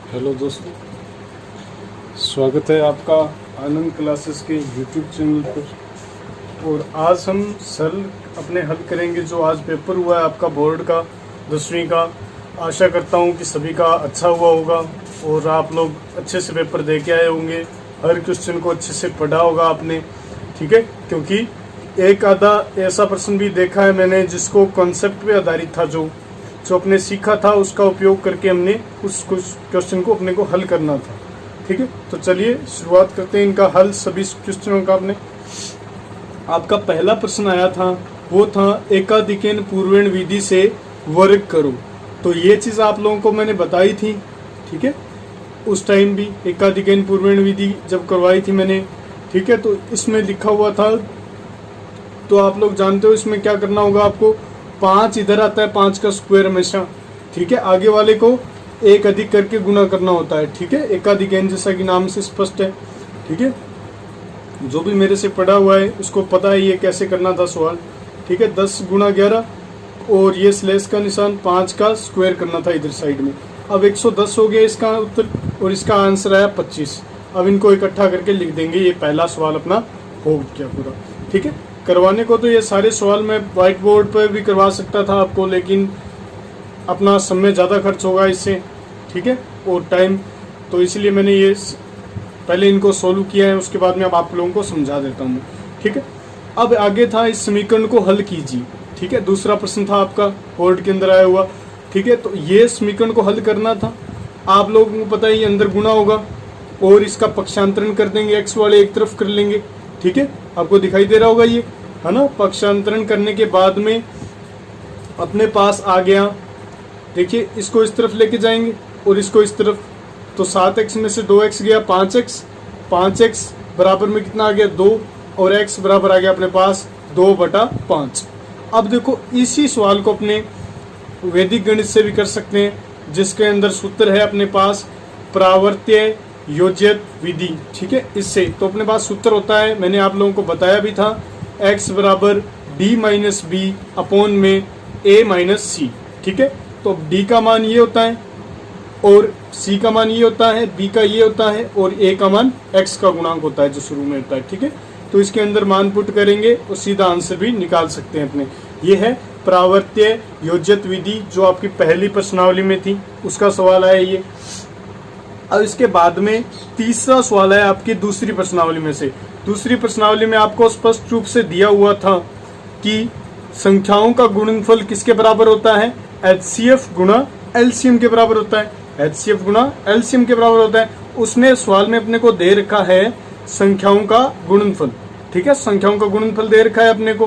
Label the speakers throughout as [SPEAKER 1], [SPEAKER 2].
[SPEAKER 1] Hello दोस्तों, स्वागत है आपका आनंद क्लासेस के यूट्यूब चैनल पर। और आज हम सल अपने हल करेंगे जो आज पेपर हुआ है आपका बोर्ड का 10वीं का। आशा करता हूँ कि सभी का अच्छा हुआ होगा और आप लोग अच्छे से पेपर दे के आए होंगे। हर क्वेश्चन को अच्छे से पढ़ा होगा आपने, ठीक है। क्योंकि एक आधा ऐसा प्रश्न भी देखा है मैंने जिसको कॉन्सेप्ट पे आधारित था, जो अपने सीखा था उसका उपयोग करके हमने उस क्वेश्चन को अपने को हल करना था, ठीक है। तो चलिए शुरुआत करते हैं इनका हल सभी क्वेश्चनों का। आपने आपका पहला प्रश्न आया था वो था एकाधिकेन पूर्वेण विधि से वर्ग करो। तो ये चीज़ आप लोगों को मैंने बताई थी, ठीक है। उस टाइम भी एकाधिकेन पूर्वेण विधि जब करवाई थी मैंने, ठीक है। तो इसमें लिखा हुआ था, तो आप लोग जानते हो इसमें क्या करना होगा आपको। 5 इधर आता है, 5 का स्क्वायर हमेशा, ठीक है। आगे वाले को एक अधिक करके गुना करना होता है, ठीक है। एकाधिकेन जैसा कि नाम से स्पष्ट है, ठीक है। जो भी मेरे से पढ़ा हुआ है उसको पता है ये कैसे करना था सवाल, ठीक है। 10 गुना 11 और ये स्लेश का निशान 5 का स्क्वायर करना था इधर साइड में। अब 110 हो गया इसका उत्तर और इसका आंसर आया 25। अब इनको इकट्ठा करके लिख देंगे। ये पहला सवाल अपना हो गया पूरा, ठीक है। करवाने को तो ये सारे सवाल मैं व्हाइट बोर्ड पर भी करवा सकता था आपको, लेकिन अपना समय ज़्यादा खर्च होगा इससे, ठीक है, और टाइम। तो इसलिए मैंने ये पहले इनको सोल्व किया है, उसके बाद में अब आप लोगों को समझा देता हूँ, ठीक है। अब आगे था इस समीकरण को हल कीजिए, ठीक है। दूसरा प्रश्न था आपका बोर्ड के अंदर आया हुआ, ठीक है। तो ये समीकरण को हल करना था। आप लोगों को पता है ये अंदर गुना होगा और इसका पक्षांतरण कर देंगे, एक्स वाले एक तरफ कर लेंगे, ठीक है। आपको दिखाई दे रहा होगा ये, है ना। पक्षांतरण करने के बाद में अपने पास आ गया, देखिए इसको इस तरफ लेके जाएंगे और इसको इस तरफ। तो 7x में से 2x गया 5x, 5x बराबर में कितना आ गया 2 और x बराबर आ गया अपने पास 2/5। अब देखो इसी सवाल को अपने वैदिक गणित से भी कर सकते हैं, जिसके अंदर सूत्र है अपने पास प्रावर्त्य योज्यत विधि, ठीक है। इससे तो अपने पास सूत्र होता है, मैंने आप लोगों को बताया भी था, x बराबर d माइनस बी अपॉन में a माइनस सी, ठीक है। तो d का मान ये होता है और c का मान ये होता है, b का ये होता है और a का मान x का गुणांक होता है जो शुरू में होता है, ठीक है। तो इसके अंदर मान पुट करेंगे और सीधा आंसर भी निकाल सकते हैं अपने। ये है प्रावर्त्य योज्यत विधि, जो आपकी पहली प्रश्नावली में थी, उसका सवाल आया ये। अब इसके बाद में तीसरा सवाल है आपकी दूसरी प्रश्नावली में से। दूसरी प्रश्नावली में आपको स्पष्ट रूप से दिया हुआ था कि संख्याओं का गुणनफल किसके बराबर होता है, HCF गुणा LCM के बराबर होता है। HCF गुणा LCM के बराबर होता है। उसने सवाल में अपने को दे रखा है संख्याओं का गुणनफल, ठीक है। संख्याओं का गुणनफल दे रखा है अपने को,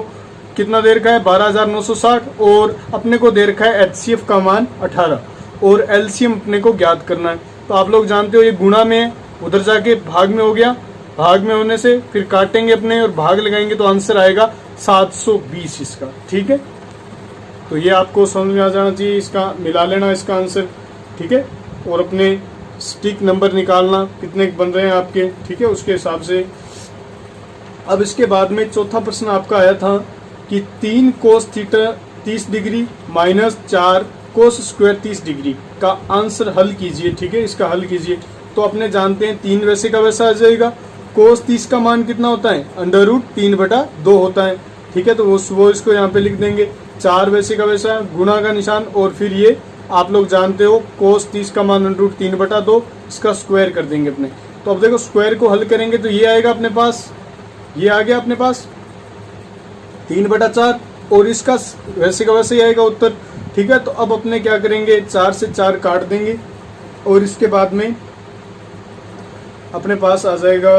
[SPEAKER 1] कितना दे रखा है 12,960 और अपने को दे रखा है HCF का मान 18 और LCM अपने को ज्ञात करना है। तो आप लोग जानते हो ये गुणा में है, उधर जाके भाग में हो गया, भाग में होने से फिर काटेंगे अपने और भाग लगाएंगे तो आंसर आएगा 720 इसका, ठीक है। तो ये आपको समझ में आ जाना चाहिए, इसका मिला लेना इसका आंसर, ठीक है। और अपने स्टिक नंबर निकालना कितने बन रहे हैं आपके, ठीक है, उसके हिसाब से। अब इसके बाद में चौथा प्रश्न आपका आया था कि 3 cos theta 30 degree minus 4 cos square 30 degree का आंसर हल कीजिए, ठीक है। इसका हल कीजिए। तो अपने जानते हैं 3 वैसे का वैसा आ जाएगा। कोस 30 का मान कितना होता है, √3/2 होता है, ठीक है। तो वो इसको यहाँ पे लिख देंगे। 4 वैसे का वैसा गुणा का निशान और फिर ये आप लोग जानते हो कोस 30 का मान √3/2, इसका स्क्वायर कर देंगे अपने। तो अब देखो स्क्वायर को हल करेंगे तो ये आएगा अपने पास, ये आ गया अपने पास 3/4 और इसका वैसे का वैसे ही आएगा उत्तर, ठीक है। तो अब अपने क्या करेंगे, 4 से 4 काट देंगे और इसके बाद में अपने पास आ जाएगा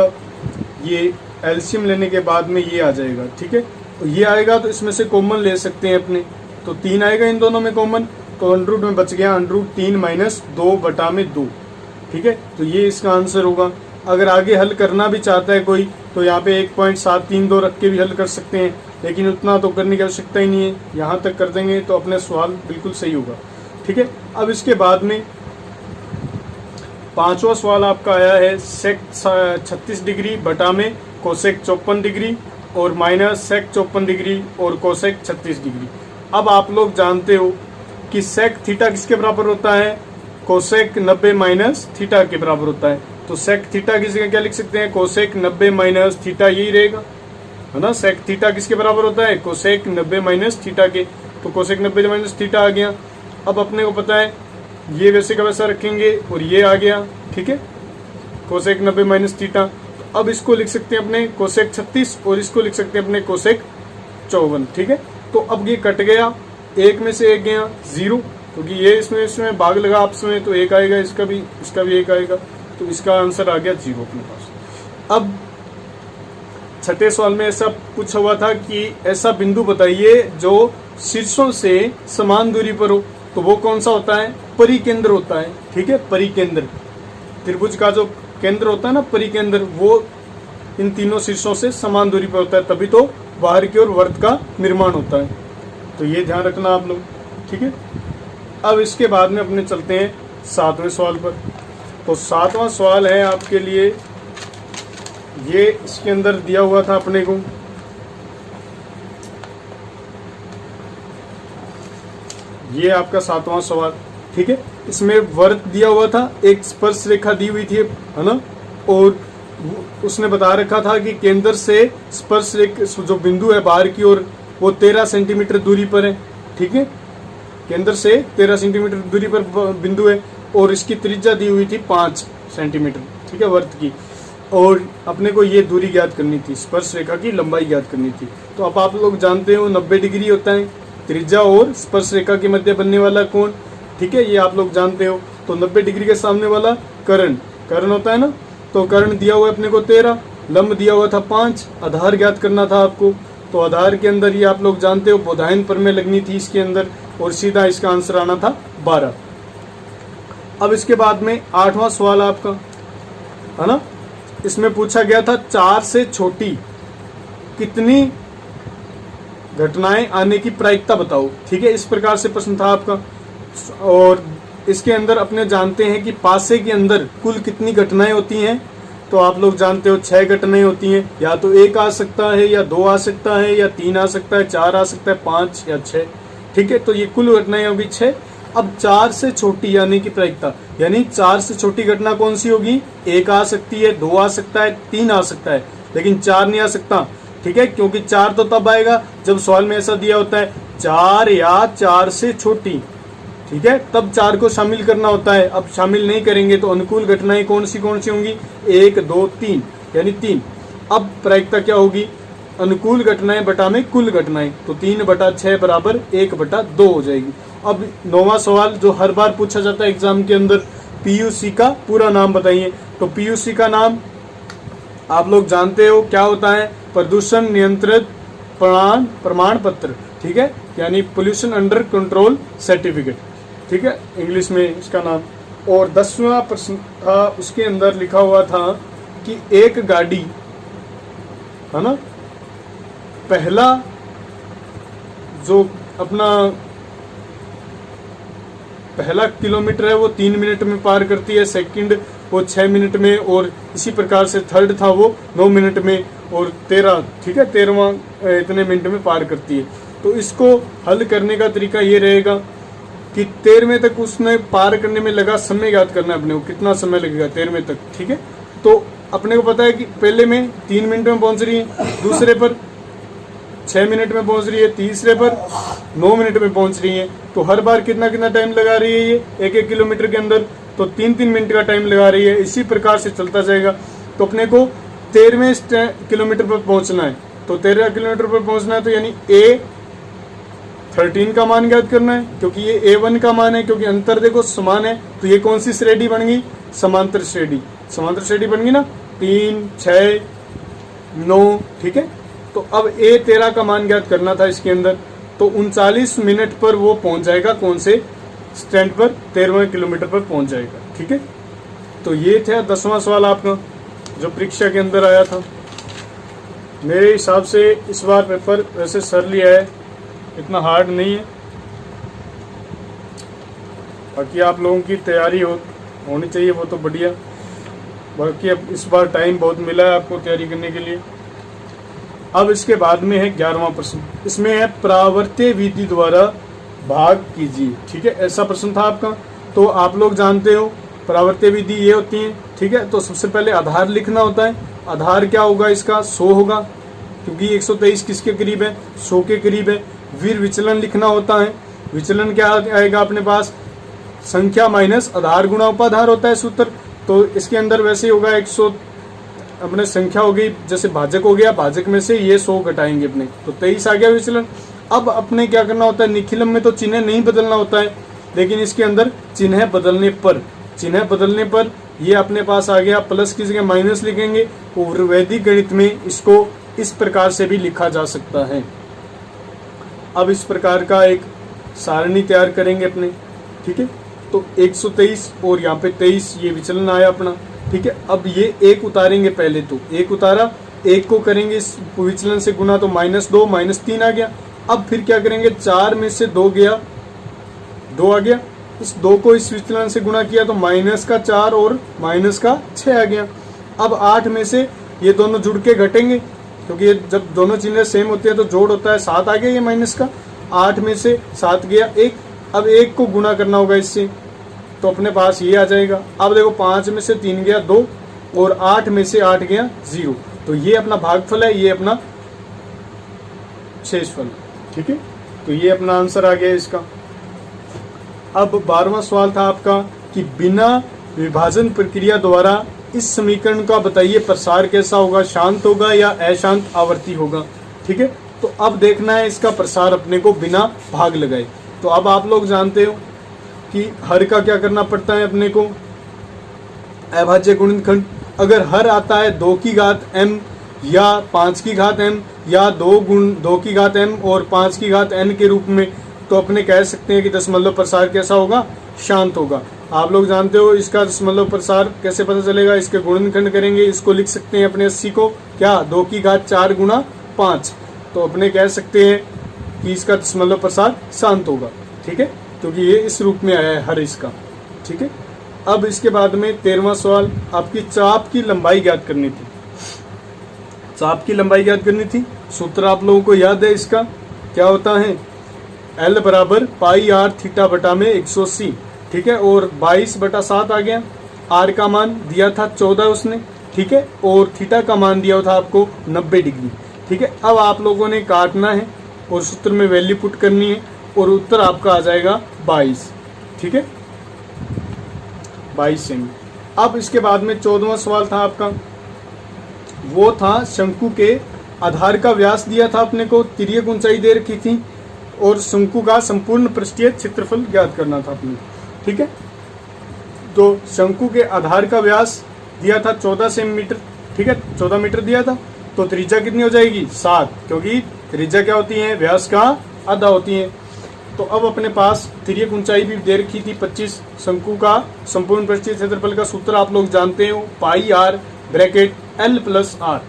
[SPEAKER 1] ये एलसीएम लेने के बाद में ये आ जाएगा, ठीक है। तो ये आएगा तो इसमें से कॉमन ले सकते हैं अपने, तो 3 आएगा इन दोनों में कॉमन, तो अंडर रूट में बच गया √3 माइनस 2/2, ठीक है। तो ये इसका आंसर होगा। अगर आगे हल करना भी चाहता है कोई तो यहाँ पे 1.732 रख के भी हल कर सकते हैं, लेकिन उतना तो करने की आवश्यकता ही नहीं है, यहाँ तक कर देंगे तो अपने सवाल बिल्कुल सही होगा, ठीक है। अब इसके बाद में पांचवा सवाल आपका आया है सेक 36 डिग्री बटा में कोसेक 54 डिग्री और माइनस सेक 54 डिग्री और कोसेक 36 डिग्री। अब आप लोग जानते हो कि सेक थीटा किसके बराबर होता है, कोसेक 90 माइनस थीटा के बराबर होता है। तो सेक थीटा की जगह क्या लिख सकते हैं, कोसेक 90 माइनस थीटा, यही रहेगा है ना। सेक थीटा किसके बराबर होता है, कोसेक 90 माइनस थीटा के। तो कोसेक 90 माइनस थीटा आ गया। अब अपने को पता है ये वैसे का वैसा रखेंगे और ये आ गया, ठीक है, कोसेक 90 माइनस थीटा। तो अब इसको लिख सकते हैं अपने कोसेक 36 और इसको लिख सकते हैं अपने कोसेक 54, ठीक है। तो अब ये कट गया, एक में से एक गया 0, क्योंकि ये इसमें भाग लगा आपस में, तो एक आएगा, इसका भी एक आएगा, तो इसका आंसर आ गया 0 अपने पास। अब छठे सवाल में ऐसा पूछा हुआ था कि ऐसा बिंदु बताइए जो शीर्षों से समान दूरी पर हो, तो वो कौन सा होता है, परिकेंद्र होता है, ठीक है। परिकेंद्र, त्रिभुज का जो केंद्र होता है ना, परिकेंद्र, वो इन तीनों शीर्षों से समान दूरी पर होता है, तभी तो बाहर की ओर वृत्त का निर्माण होता है। तो ये ध्यान रखना आप लोग, ठीक है। अब इसके बाद में अपने चलते हैं 7वें सवाल पर। तो 7वां सवाल है आपके लिए, ये इसके अंदर दिया हुआ था अपने को, ये आपका 7वां सवाल, ठीक है। इसमें वृत्त दिया हुआ था, एक स्पर्श रेखा दी हुई थी, है ना, और उसने बता रखा था कि केंद्र से स्पर्श रेखा जो बिंदु है बाहर की ओर वो 13 सेंटीमीटर दूरी पर है, ठीक है। केंद्र से 13 सेंटीमीटर दूरी पर बिंदु है और इसकी त्रिज्या दी हुई थी 5 सेंटीमीटर, ठीक है, वृत्त की। और अपने को ये दूरी ज्ञात करनी थी, स्पर्श रेखा की लंबाई ज्ञात करनी थी। तो अब आप लोग जानते हो 90 डिग्री होता है त्रिज्या और स्पर्श रेखा के मध्य बनने वाला कोण, ठीक है, ये आप लोग जानते हो। तो 90 डिग्री के सामने वाला कर्ण होता है ना, तो कर्ण दिया हुआ है अपने को 13, लंब दिया हुआ था 5, आधार ज्ञात करना था आपको। तो आधार के अंदर ये आप लोग जानते हो बोधायन प्रमेय लगनी थी इसके अंदर, और सीधा इसका आंसर आना था 12। अब इसके बाद में 8वां सवाल आपका, है ना, इसमें पूछा गया था 4 से छोटी कितनी घटनाएं आने की प्रायिकता बताओ, ठीक है, इस प्रकार से प्रश्न था आपका। और इसके अंदर अपने जानते हैं कि पासे के अंदर कुल कितनी घटनाएं होती हैं, तो आप लोग जानते हो 6 घटनाएं होती हैं, या तो 1 आ सकता है, या 2 आ सकता है, या 3 आ सकता है, 4 आ सकता है, 5 या 6, ठीक है। तो ये कुल घटनाएं होगी 6। अब 4 से छोटी यानी कि प्रायिकता, यानी 4 से छोटी घटना कौन सी होगी, 1 आ सकती है, 2 आ सकता है, 3 आ सकता है, लेकिन 4 नहीं आ सकता, ठीक है, क्योंकि 4 तो तब आएगा जब सवाल में ऐसा दिया होता है 4 या 4 से छोटी, ठीक है, तब 4 को शामिल करना होता है। अब शामिल नहीं करेंगे तो अनुकूल घटनाएं कौन सी होंगी, 1 2 3, यानी 3। अब प्रायिकता क्या होगी, अनुकूल घटनाएं बटा में कुल घटनाएं, तो 3/6 बराबर 1/2 हो जाएगी। अब 9वां सवाल जो हर बार पूछा जाता है एग्जाम के अंदर, पीयूसी का पूरा नाम बताइए। तो पीयूसी का नाम आप लोग जानते हो क्या होता है, प्रदूषण नियंत्रित प्रमाण पत्र, ठीक है, यानी पोल्यूशन अंडर कंट्रोल सर्टिफिकेट, ठीक है, इंग्लिश में इसका नाम। और 10वां प्रश्न था, उसके अंदर लिखा हुआ था कि एक गाड़ी, है ना, पहला जो अपना पहला किलोमीटर है वो 3 मिनट में पार करती है, सेकंड वो 6 मिनट में, और इसी प्रकार से थर्ड था वो 9 मिनट में, और 13, ठीक है, 13वां इतने मिनट में पार करती है। तो इसको हल करने का तरीका ये रहेगा कि 13वें तक उसमें पार करने में लगा समय ज्ञात करना है अपने को, कितना समय लगेगा 13वें तक, ठीक है। तो अपने को पता है कि पहले में 3 मिनट में पहुंच रही है, दूसरे पर 6 मिनट में पहुंच रही है, तीसरे पर 9 मिनट में पहुंच रही है। तो हर बार कितना कितना टाइम लगा रही है ये 1-1 किलोमीटर के अंदर, तो 3-3 मिनट का टाइम लगा रही है। इसी प्रकार से चलता जाएगा। तो अपने को 13वें किलोमीटर पर पहुंचना है, तो 13 किलोमीटर पर पहुंचना है, तो यानी A13 का मान ज्ञात करना है, क्योंकि ये A1 का मान है, क्योंकि अंतर देखो समान है। तो ये कौन सी श्रेणी बन गई, समांतर श्रेणी बन गई ना, 3 6 9, ठीक है। तो अब A13 का मान ज्ञात करना था इसके अंदर, तो 39 मिनट पर वो पहुंच जाएगा, कौन से स्टैंड पर, 13वें किलोमीटर पर पहुंच जाएगा, ठीक है। तो ये था 10वां सवाल आपका जो परीक्षा के अंदर आया था। मेरे हिसाब से इस बार पेपर वैसे सरल है, इतना हार्ड नहीं है। बाकी आप लोगों की तैयारी होनी चाहिए, वो तो बढ़िया। बाकी अब इस बार टाइम बहुत मिला है आपको तैयारी करने के लिए। अब इसके बाद में है 11वां प्रश्न, इसमें है प्रावर्त्य विधि द्वारा भाग कीजिए, ठीक है, ऐसा प्रश्न था आपका। तो आप लोग जानते हो परावर्त्य विधि ये होती है, ठीक है। तो सबसे पहले आधार लिखना होता है। आधार क्या होगा इसका, 100 होगा, क्योंकि 123 किसके करीब है, 100 के करीब है। फिर विचलन लिखना होता है। विचलन क्या आएगा अपने पास, संख्या माइनस आधार गुणा उपाधार होता है सूत्र। तो इसके अंदर वैसे ही होगा 100 अपने संख्या हो गई, जैसे भाजक हो गया, भाजक में से ये 100 घटाएंगे अपने, तो 23 आ गया विचलन। अब अपने क्या करना होता है, निखिलम में तो चिन्ह नहीं बदलना होता है, लेकिन इसके अंदर चिन्ह बदलने पर ये अपने पास आ गया, प्लस की जगह माइनस लिखेंगे। और वैदिक गणित में इसको इस प्रकार से भी लिखा जा सकता है। अब इस प्रकार का एक सारणी तैयार करेंगे अपने, ठीक है। तो 123 और यहाँ पे 23 ये विचलन आया अपना, ठीक है। अब ये एक उतारेंगे, पहले तो एक उतारा, एक को करेंगे इस विचलन से गुना, तो -2 -3 आ गया। अब फिर क्या करेंगे, 4 में से 2 गया, 2 आ गया, इस 2 को इस विचलन से गुणा किया तो -4 और -6 आ गया। अब 8 में से ये दोनों जुड़ के घटेंगे, क्योंकि ये जब दोनों चिन्ह सेम होते हैं तो जोड़ होता है, 7 आ गया ये माइनस का। 8 में से 7 गया 1, अब 1 को गुणा करना होगा इससे, तो अपने पास ये आ जाएगा। अब देखो 5 में से 3 गया 2 और 8 में से 8 गया 0, तो ये अपना भागफल है, ये अपना शेषफल, ठीक है। तो ये अपना आंसर आ गया इसका। अब 12वां सवाल था आपका कि बिना विभाजन प्रक्रिया द्वारा इस समीकरण का बताइए प्रसार कैसा होगा, शांत होगा या अशांत आवर्ती होगा, ठीक है। तो अब देखना है इसका प्रसार अपने को बिना भाग लगाए। तो अब आप लोग जानते हो कि हर का क्या करना पड़ता है अपने को, अभाज्य गुणनखंड। अगर हर आता है 2 की घात m या 5 की घात m या 2 की घात m और 5 की घात n के रूप में, तो अपने कह सकते हैं कि दशमलव प्रसार कैसा होगा, शांत होगा। आप लोग जानते हो इसका दशमलव प्रसार कैसे पता चलेगा, इसके गुणनखंड करेंगे, इसको लिख सकते हैं अपने 80 को क्या 2 की घात 4 गुणा 5, तो अपने कह सकते हैं कि इसका दशमलव प्रसार शांत होगा, ठीक है, क्योंकि ये इस रूप में आया है हर इसका, ठीक है। अब इसके बाद में 13वां सवाल, आपकी चाप की लंबाई ज्ञात करनी थी। चाप की लंबाई ज्ञात करनी थी, सूत्र आप लोगों को याद है इसका, क्या होता है, L बराबर पाई r थीटा बटा में 180, ठीक है। और 22/7 आ गया। r का मान दिया था 14 उसने, ठीक है, और थीटा का मान दिया था आपको 90 डिग्री, ठीक है। अब आप लोगों ने काटना है और सूत्र में वैल्यू पुट करनी है और उत्तर आपका आ जाएगा 22, ठीक है, 22 सेमी। अब इसके बाद में 14वां सवाल था आपका, वो था शंकु के आधार का व्यास दिया था अपने को, तिर्यक ऊंचाई दे रखी थी और शंकु का संपूर्ण पृष्ठीय क्षेत्रफल ज्ञात करना था अपने, ठीक है। तो शंकु के आधार का व्यास दिया था 14 सेंटीमीटर, ठीक है, 14 मीटर दिया था। तो त्रिज्या कितनी हो जाएगी, 7, क्योंकि त्रिज्या क्या होती है, व्यास का आधा होती है। तो अब अपने पास तिर्यक ऊंचाई भी दे रखी थी 25। शंकु का संपूर्ण पृष्ठीय क्षेत्रफल का सूत्र आप लोग जानते हो, पाई r bracket L plus R।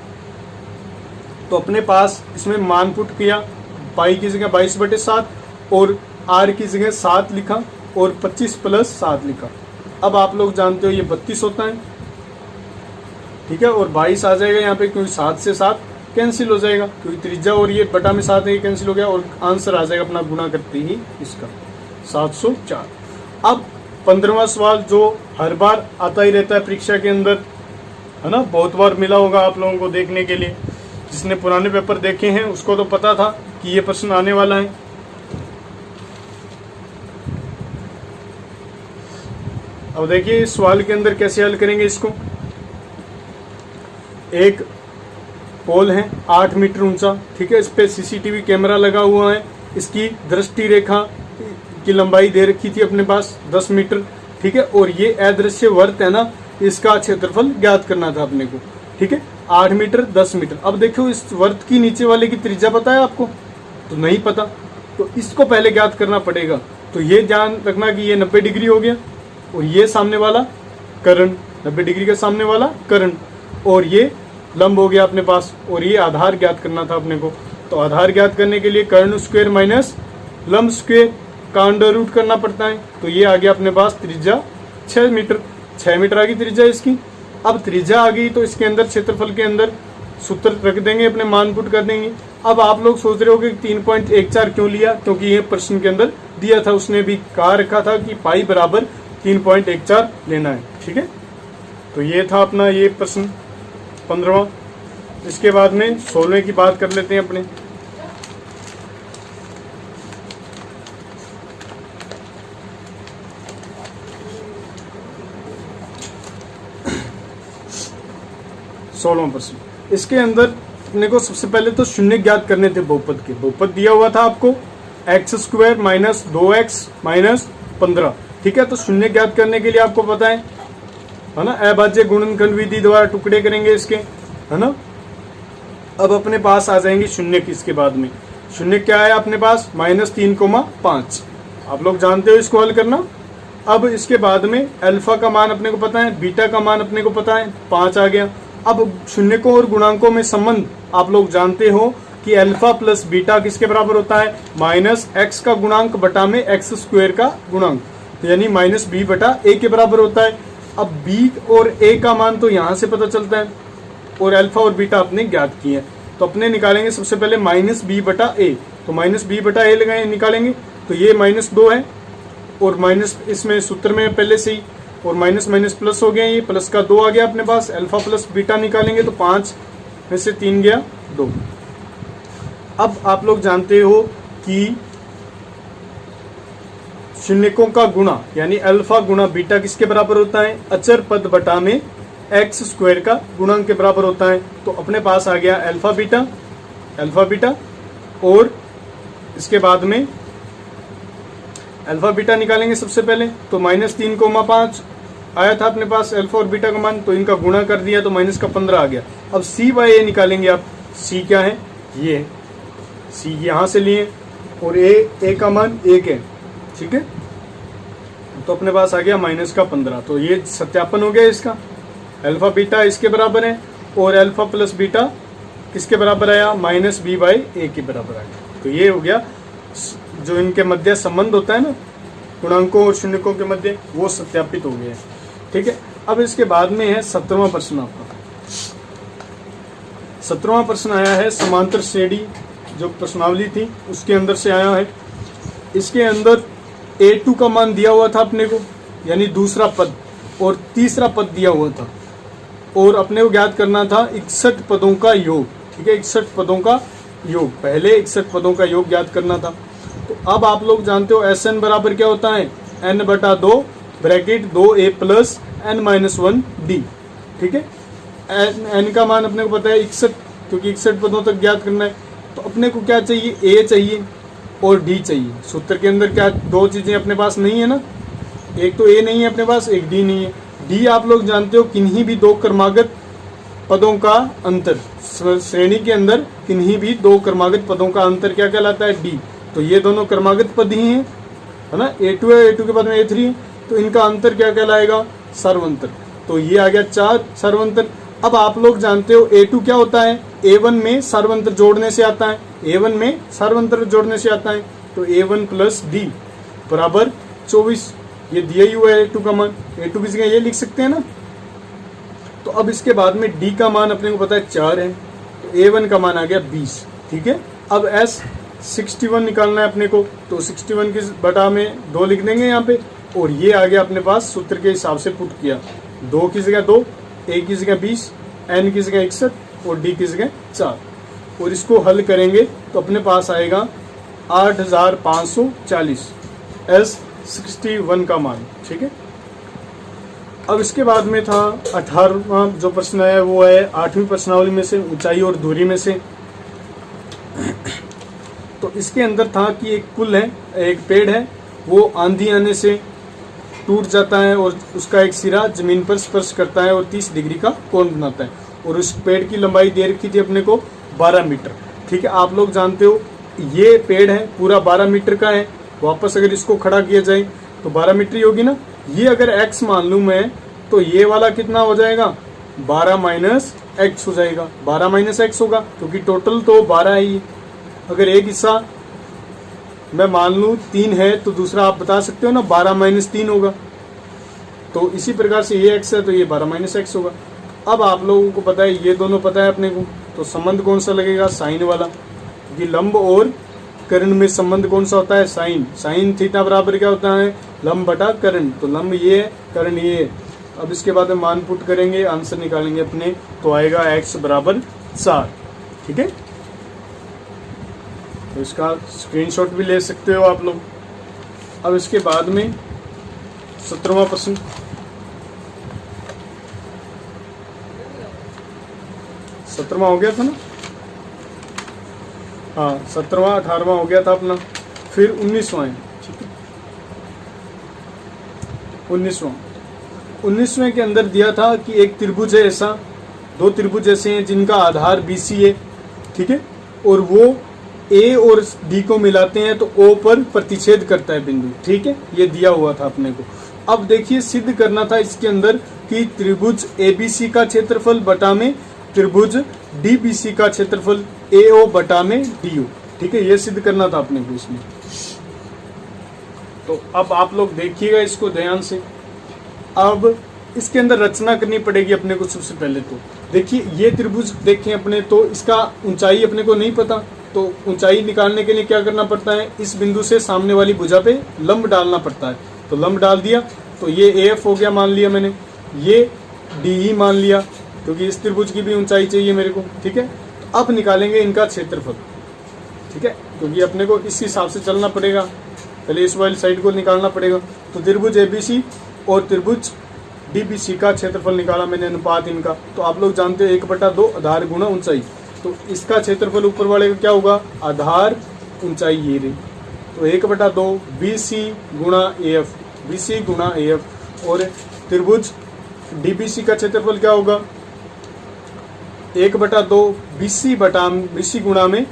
[SPEAKER 1] तो अपने पास इसमें मान पुट किया, पाई की जगह 22/7 और r की जगह 7 लिखा और 25 + 7 लिखा। अब आप लोग जानते हो ये 32 होता है, ठीक है, और 22 आ जाएगा यहाँ पे, क्योंकि 7 से 7 कैंसिल हो जाएगा, क्योंकि त्रिज्या और ये बटा में 7 है, ये कैंसिल हो गया और आंसर आ जाएगा अपना गुना करते ही इसका 704। अब 15वां सवाल जो हर बार आता ही रहता है परीक्षा के अंदर, है ना, बहुत बार मिला होगा आप लोगों को देखने के लिए। जिसने पुराने पेपर देखे हैं उसको तो पता था कि ये प्रश्न आने वाला है। अब देखिए इस सवाल के अंदर कैसे हल करेंगे इसको। एक पोल है 8 मीटर ऊंचा, ठीक है, इस पे सीसीटीवी कैमरा लगा हुआ है, इसकी दृष्टि रेखा की लंबाई दे रखी थी अपने पास 10 मीटर, ठीक है, और ये अदृश्य वर्त है ना, इसका क्षेत्रफल ज्ञात करना था अपने को, ठीक है, 8 मीटर 10 मीटर। अब देखो इस वर्त की नीचे वाले की त्रिज्या पता है आपको, तो नहीं पता, तो इसको पहले ज्ञात करना पड़ेगा। तो ये ध्यान रखना कि ये 90 डिग्री हो गया और ये सामने वाला कर्ण, 90 डिग्री के सामने वाला कर्ण, और ये लंब हो गया अपने पास, और ये आधार ज्ञात करना था अपने को। तो आधार ज्ञात करने के लिए कर्ण स्क्वायर माइनस लंब स्क्वायर का अंडर रूट करना पड़ता है। तो ये आ गया अपने पास त्रिज्या 6 मीटर, 6 मीटर आ गई त्रिज्या इसकी। अब त्रिज्या आ गई तो इसके अंदर क्षेत्रफल के अंदर सूत्र रख देंगे, अपने मान पुट कर देंगे। अब आप लोग सोच रहे हो कि 3.14 क्यों लिया, क्योंकि ये प्रश्न के अंदर दिया था, उसने भी कहा रखा था कि पाई बराबर 3.14 लेना है। ठीक है, तो ये था अपना ये प्रश्न 15वां। इसके बाद में 16वें की बात कर लेते हैं अपने। सोलहवां प्रश्न, इसके अंदर अपने को सबसे पहले तो शून्य ज्ञात करने थे बहुपद के। बहुपद दिया हुआ था आपको x² माइनस 2x माइनस 15। ठीक है, तो शून्य ज्ञात करने के लिए आपको पता है ना, अभाज्य गुणनखंड विधि द्वारा टुकड़े करेंगे इसके, है ना। अब अपने पास आ जाएंगे शून्य की। इसके बाद में शून्य क्या है अपने पास, -3,5। आप लोग जानते हो इसको हल करना। अब इसके बाद में अल्फा का मान अपने को पता है, बीटा का मान अपने को पता है, 5 आ गया। अब शून्यकों और गुणांकों में संबंध आप लोग जानते हो कि अल्फा प्लस बीटा किसके बराबर होता है, -x का गुणांक बटा में x² का गुणांक, यानी -b बटा a के बराबर होता है। अब b और a का मान तो यहाँ से पता चलता है, और अल्फा और बीटा अपने ज्ञात किए हैं, तो अपने निकालेंगे सबसे पहले -b बटा a। तो -b बटा a लगाए निकालेंगे, तो ये -2 है, और माइनस इसमें सूत्र में पहले से ही, और माइनस माइनस प्लस हो गया, ये प्लस का 2 आ गया अपने पास। अल्फा प्लस बीटा निकालेंगे तो 5 में से 3 गया 2। अब आप लोग जानते हो कि शून्यकों का गुणा यानी अल्फा गुणा बीटा किसके बराबर होता है, अचर पद बटा में x² का गुणांक के बराबर होता है। तो अपने पास आ गया अल्फा बीटा, और इसके बाद में अल्फा बीटा निकालेंगे सबसे पहले, तो -3,5 आया था अपने पास अल्फा और बीटा का मान, तो इनका गुणा कर दिया तो -15 आ गया। अब c/a निकालेंगे आप, c क्या है, ये c यहाँ से लिए, और a का मान 1 है। ठीक है, तो अपने पास आ गया -15। तो ये सत्यापन हो गया इसका, अल्फा बीटा इसके बराबर है, और अल्फा प्लस बीटा किसके बराबर आया, -b/a के बराबर आया। तो ये हो गया जो इनके मध्य संबंध होता है ना, गुणांकों और शून्यकों के मध्य, वो सत्यापित हो गया है। ठीक है, अब इसके बाद में है 17वां प्रश्न आपका। 17वां प्रश्न आया है समांतर श्रेणी, जो प्रश्नावली थी उसके अंदर से आया है। इसके अंदर a2 का मान दिया हुआ था अपने को, यानी दूसरा पद, और तीसरा पद दिया हुआ था, और अपने को ज्ञात करना था 61 पदों का योग। ठीक है, 61 पदों का योग, पहले 61 पदों का योग ज्ञात करना था। तो अब आप लोग जानते हो Sn बराबर क्या होता है, n/2 bracket 2a plus n-1d। ठीक है, n का मान अपने को पता है 61, क्योंकि 61 पदों तक ज्ञात करना है। तो अपने को क्या चाहिए, a चाहिए और d चाहिए। सूत्र के अंदर क्या दो चीजें अपने पास नहीं है ना, एक तो a नहीं है अपने पास, एक d नहीं है। d आप लोग जानते हो किन्हीं भी दो क्रमागत पदों का अंतर, श्रेणी के अंदर किन्हीं भी दो क्रमागत पदों का अंतर क्या कहलाता है, d। तो ये दोनों क्रमागत पद ही हैं, है ना, a2 है, a2 के बाद में a3 है, तो इनका अंतर क्या कहलाएगा, सर्वंतर। तो ये आ गया 4 सर्वंतर। अब आप लोग जानते हो a2 क्या होता है, a1 में सर्वंतर जोड़ने से आता है, a1 में सर्वंतर जोड़ने से आता है। तो a1 प्लस d बराबर 24, ये दिया ही हुआ है a2 का मान, a2 की जगह ये लिख सकते हैं ना। तो अब इसके बाद में d का मान अपने को पता है 4 है, तो a1 का मान आ गया 20। ठीक है, अब S61 निकालना है अपने को, तो 61 की बटा में 2 लिख देंगे यहाँ पे, और ये आ गया अपने पास सूत्र के हिसाब से पुट किया, 2 की जगह 2, a की जगह 20, n की जगह 61 और d की जगह 4, और इसको हल करेंगे तो अपने पास आएगा 8540 S61 का मान। ठीक है, अब इसके बाद में था 18वां जो प्रश्न है, वो है 8वीं प्रश्नावली में से, ऊंचाई और दूरी में से। तो इसके अंदर था कि एक पुल है, एक पेड़ है, वो आंधी आने से टूट जाता है, और उसका एक सिरा जमीन पर स्पर्श करता है और 30 डिग्री का कोण बनाता है, और उस पेड़ की लंबाई दे रखी थी अपने को 12 मीटर। ठीक है, आप लोग जानते हो ये पेड़ है पूरा 12 मीटर का है, वापस अगर इसको खड़ा किया जाए तो 12 मीटर ही होगी ना। ये अगर x मान लूँ मैं, तो ये वाला कितना हो जाएगा, 12 माइनस x हो जाएगा, 12 माइनस x होगा, क्योंकि टोटल तो 12 ही। अगर एक हिस्सा मैं मान लूँ 3 है, तो दूसरा आप बता सकते हो ना 12 माइनस 3 होगा। तो इसी प्रकार से ये x है, तो ये 12 माइनस x होगा। अब आप लोगों को पता है, ये दोनों पता है अपने को, तो संबंध कौन सा लगेगा, साइन वाला, क्योंकि लंब और कर्ण में संबंध कौन सा होता है, साइन। साइन थीटा बराबर क्या होता है, लंब बटा कर्ण, तो लंब ये है, कर्ण ये है। अब इसके बाद में मान पुट करेंगे, आंसर निकालेंगे अपने, तो आएगा x बराबर 4। ठीक है, तो इसका स्क्रीनशॉट भी ले सकते हो आप लोग। अब इसके बाद में 17वां प्रश्न, सत्रहवां हो गया था ना, हाँ 17वां 18वां हो गया था अपना, फिर 19वां है। ठीक है, 19वें के अंदर दिया था कि एक त्रिभुज है ऐसा, दो त्रिभुज ऐसे हैं जिनका आधार BC है। ठीक है, और वो A और D को मिलाते हैं तो O पर प्रतिच्छेद करता है बिंदु। ठीक है, ये दिया हुआ था अपने को। अब देखिए सिद्ध करना था इसके अंदर कि त्रिभुज ABC का क्षेत्रफल बटा में त्रिभुज DBC का क्षेत्रफल AO बटा में DO। ठीक है, ये सिद्ध करना था अपने को इसमें। तो अब आप लोग देखिएगा इसको ध्यान से। अब इसके अंदर रचना करनी पड़ेगी अपने को। सबसे पहले तो देखिए ये त्रिभुज देखें अपने, तो इसका ऊंचाई अपने को नहीं पता, तो ऊंचाई निकालने के लिए क्या करना पड़ता है, इस बिंदु से सामने वाली भुजा पे लंब डालना पड़ता है। तो लंब डाल दिया, तो ये AF हो गया मान लिया मैंने, ये DE मान लिया, क्योंकि इस त्रिभुज की भी ऊंचाई चाहिए मेरे को। ठीक है, तो अब निकालेंगे इनका क्षेत्रफल। ठीक है, क्योंकि अपने को इस हिसाब से चलना पड़ेगा, पहले इस वाली साइड को निकालना पड़ेगा। तो त्रिभुज ABC और त्रिभुज DBC का क्षेत्रफल निकाला मैंने, अनुपात इनका। तो आप लोग जानते हैं 1/2 आधार गुणा ऊंचाई, तो इसका क्षेत्रफल ऊपर वाले का क्या होगा, आधार ऊंचाई ये रही, तो 1/2 BC गुणा AF, BC गुणा AF। और त्रिभुज DBC का क्षेत्रफल क्या होगा, 1/2 BC गुणा में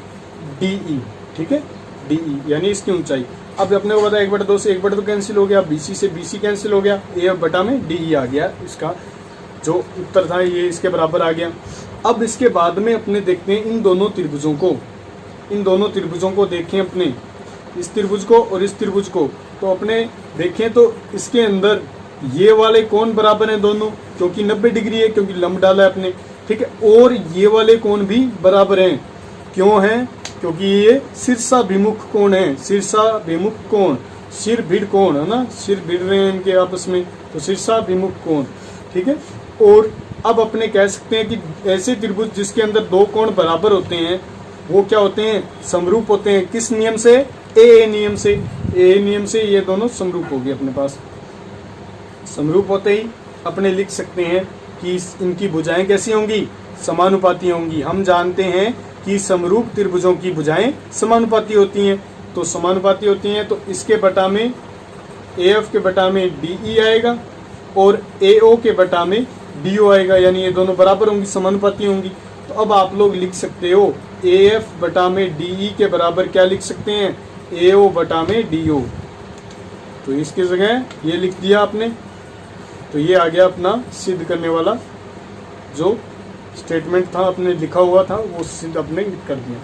[SPEAKER 1] DE। ठीक है, DE यानी इसकी ऊंचाई। अब अपने को पता है 1/2 से 1/2 कैंसिल हो गया, BC से BC कैंसिल हो गया, AF बटा में DE आ गया। इसका जो उत्तर था ये इसके बराबर आ गया। अब इसके बाद में अपने देखते हैं इन दोनों त्रिभुजों को देखें अपने, इस त्रिभुज को और इस त्रिभुज को। तो अपने देखें तो इसके अंदर ये वाले कोण बराबर हैं दोनों, क्योंकि 90 डिग्री है, क्योंकि लंब डाला है अपने। ठीक है, और ये वाले कोण भी बराबर हैं। क्यों हैं, क्योंकि ये शीर्षाभिमुख कोण है, शीर्षाभिमुख कोण, सिर भिड़ कोण है ना, सिर भिड़ रहे हैं इनके आपस में, तो शीर्षाभिमुख कोण। ठीक है, और अब अपने कह सकते हैं कि ऐसे त्रिभुज जिसके अंदर दो कोण बराबर होते हैं वो क्या होते हैं, समरूप होते हैं। किस नियम से, ए नियम से। ए नियम से ये दोनों समरूप हो गए अपने पास। समरूप होते ही अपने लिख सकते हैं कि इनकी भुजाएं कैसी होंगी, समानुपाती होंगी। हम जानते हैं कि समरूप त्रिभुजों की भुजाएं समानुपाती होती हैं, तो समानुपाती होती हैं तो इसके बटा में AF के बटा में DE आएगा और AO के बटा में DO आएगा, यानी ये दोनों बराबर होंगी, समानुपाती होंगी। तो अब आप लोग लिख सकते हो AF बटा में DE के बराबर क्या लिख सकते हैं, AO बटा में DO। तो इसकी जगह ये लिख दिया आपने, तो ये आ गया अपना सिद्ध करने वाला जो स्टेटमेंट था अपने लिखा हुआ था, वो सिद्ध अपने कर दिया।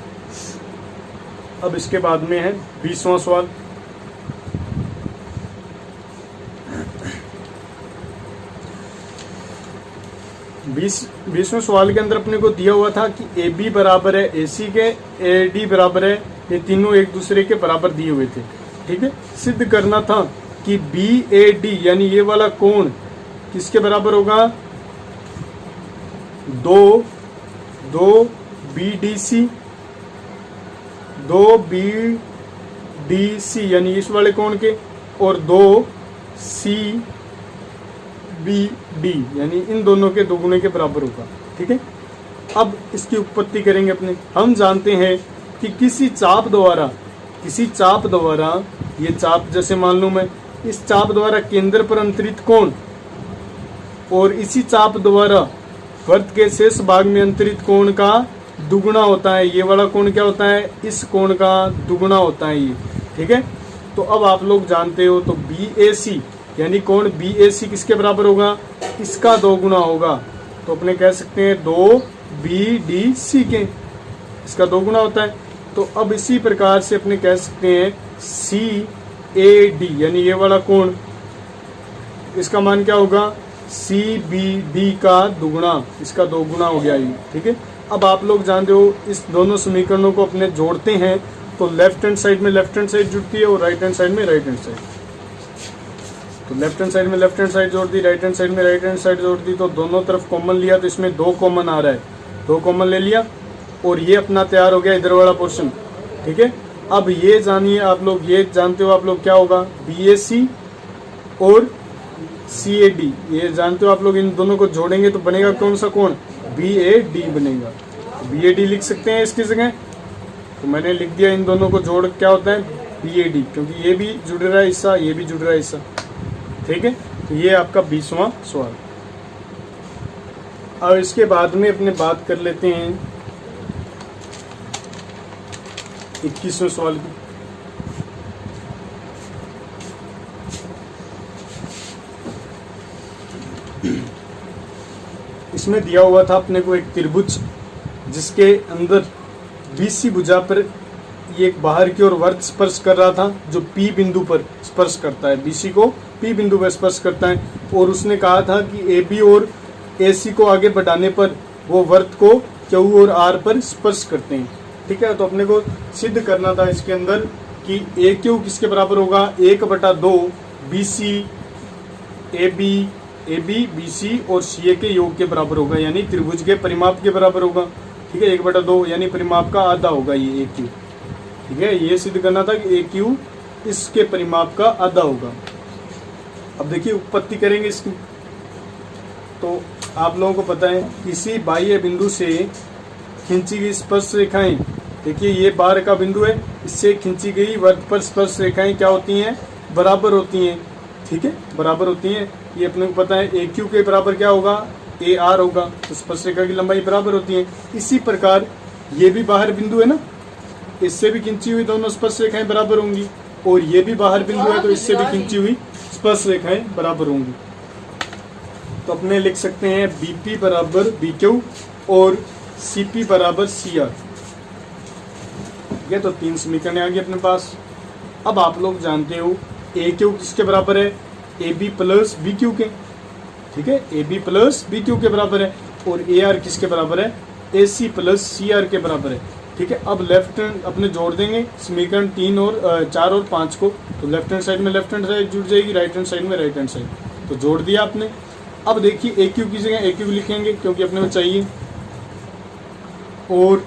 [SPEAKER 1] अब इसके बाद में है 20वां सवाल। बीसवें सवाल के अंदर अपने को दिया हुआ था कि AB बराबर है AC के, AD बराबर है, ये तीनों एक दूसरे के बराबर दिए हुए थे। ठीक है, सिद्ध करना था कि BAD यानी ये वाला कोण किसके बराबर होगा, 2 BDC यानी इस वाले कोण के, और 2 CBD यानी इन दोनों के दोगुने के बराबर होगा। ठीक है, अब इसकी उत्पत्ति करेंगे अपने। हम जानते हैं कि किसी चाप द्वारा ये चाप जैसे मान लूं मैं, इस चाप द्वारा केंद्र पर अंतरित कोण और इसी चाप द्वारा वृत्त के शेष भाग में अंतरित कोण का दुगुना होता है। ये वाला कोण क्या होता है, इस कोण का दुगुना होता है ये। ठीक है, तो अब आप लोग जानते हो तो BAC यानी कोण BAC किसके बराबर होगा, इसका दोगुना होगा। तो अपने कह सकते हैं 2 BDC के, इसका दोगुना होता है। तो अब इसी प्रकार से अपने कह सकते हैं CAD यानी ये वाला कोण, इसका मान क्या होगा, CBD का दुगुना, इसका दोगुना हो गया ये। ठीक है, अब आप लोग जानते हो इस दोनों समीकरणों को अपने जोड़ते हैं तो लेफ्ट हैंड साइड में लेफ्ट हैंड साइड जुड़ती है और राइट हैंड साइड में राइट हैंड साइड। तो लेफ्ट हैंड साइड में लेफ्ट हैंड साइड जोड़ दी, राइट हैंड साइड में राइट हैंड साइड जोड़ दी, तो दोनों तरफ कॉमन लिया तो इसमें 2 कॉमन आ रहा है, 2 कॉमन ले लिया और ये अपना तैयार हो गया इधर वाला पोर्शन। ठीक है, अब ये जानिए आप लोग, ये जानते हो आप लोग क्या होगा, BAC और CAD, ये जानते हो आप लोग, इन दोनों को जोड़ेंगे तो बनेगा कौन सा कोण, BAD बनेगा। BAD लिख सकते हैं इसकी जगह, तो मैंने लिख दिया इन दोनों को जोड़ क्या होता है BAD, क्योंकि ये भी जुड़ रहा है हिस्सा, ये भी जुड़ रहा है हिस्सा। ठीक है, तो ये आपका 20वां सवाल। और इसके बाद में अपने बात कर लेते हैं 21वें सवाल की। इसमें दिया हुआ था अपने को एक त्रिभुज जिसके अंदर BC भुजा पर ये एक बाहर की ओर वृत्त स्पर्श कर रहा था जो P बिंदु पर स्पर्श करता है, BC को P बिंदु पर स्पर्श करता है, और उसने कहा था कि AB और AC को आगे बढ़ाने पर वो वृत्त को Q और R पर स्पर्श करते हैं। ठीक है, तो अपने को सिद्ध करना था इसके अंदर कि AQ किसके बराबर होगा, 1/2 BC AB BC और CA के योग के बराबर होगा, यानी त्रिभुज के परिमाप के बराबर होगा। ठीक है, 1/2 यानी परिमाप का आधा होगा ये AQ। ठीक है, ये सिद्ध करना था कि AQ इसके परिमाप का आधा होगा। अब देखिए उत्पत्ति करेंगे इसकी, तो आप लोगों को पता है किसी बाह्य बिंदु से खींची गई स्पर्श रेखाएं, देखिए ये बाहर का बिंदु है, इससे खींची गई वृत्त पर स्पर्श रेखाएं क्या होती हैं, बराबर होती हैं। ठीक है, बराबर होती हैं, ये अपने को पता है। AQ के बराबर क्या होगा, AR होगा, तो स्पर्श रेखा की लंबाई बराबर होती है। इसी प्रकार ये भी बाहर बिंदु है ना, इससे भी खींची हुई दोनों स्पर्श रेखाएं बराबर होंगी, और ये भी बाहर बिंदु है तो इससे भी खींची हुई स्पर्श रेखाएं बराबर होंगी। तो अपने लिख सकते हैं BP बराबर BQ और CP बराबर CR। ये तो 3 समीकरण आ गए अपने पास। अब आप लोग जानते हो AQ किसके बराबर है, AB प्लस BQ के। ठीक है, AB प्लस BQ के बराबर है, और AR किसके बराबर है, AC प्लस CR के बराबर है। ठीक है, अब लेफ्ट हैंड अपने जोड़ देंगे समीकरण 3 और 4 और 5 को, तो लेफ्ट हैंड साइड में लेफ्ट हैंड साइड जुड़ जाएगी, राइट हैंड साइड में राइट हैंड साइड, तो जोड़ दिया आपने। अब देखिए AQ की जगह AQ लिखेंगे क्योंकि अपने को चाहिए, और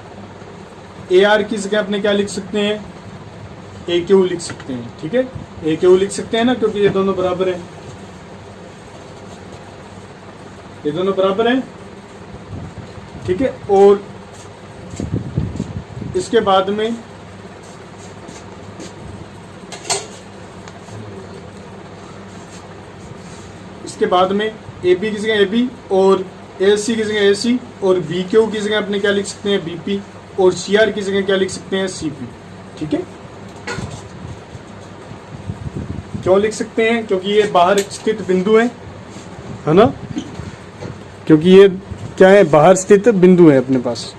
[SPEAKER 1] AR की जगह अपने क्या लिख सकते हैं, AQ लिख सकते हैं। ठीक है, AQ लिख सकते हैं ना, क्योंकि ये दोनों बराबर हैं, ये दोनों बराबर हैं। ठीक है, और इसके बाद में AB की जगह AB और AC की जगह AC और BQ की जगह अपने क्या लिख सकते हैं, BP, और CR की जगह क्या लिख सकते हैं, CP। ठीक है, क्यों लिख सकते हैं, क्योंकि ये बाहर स्थित बिंदु है ना, क्योंकि ये क्या है, बाहर स्थित बिंदु है, अपने पास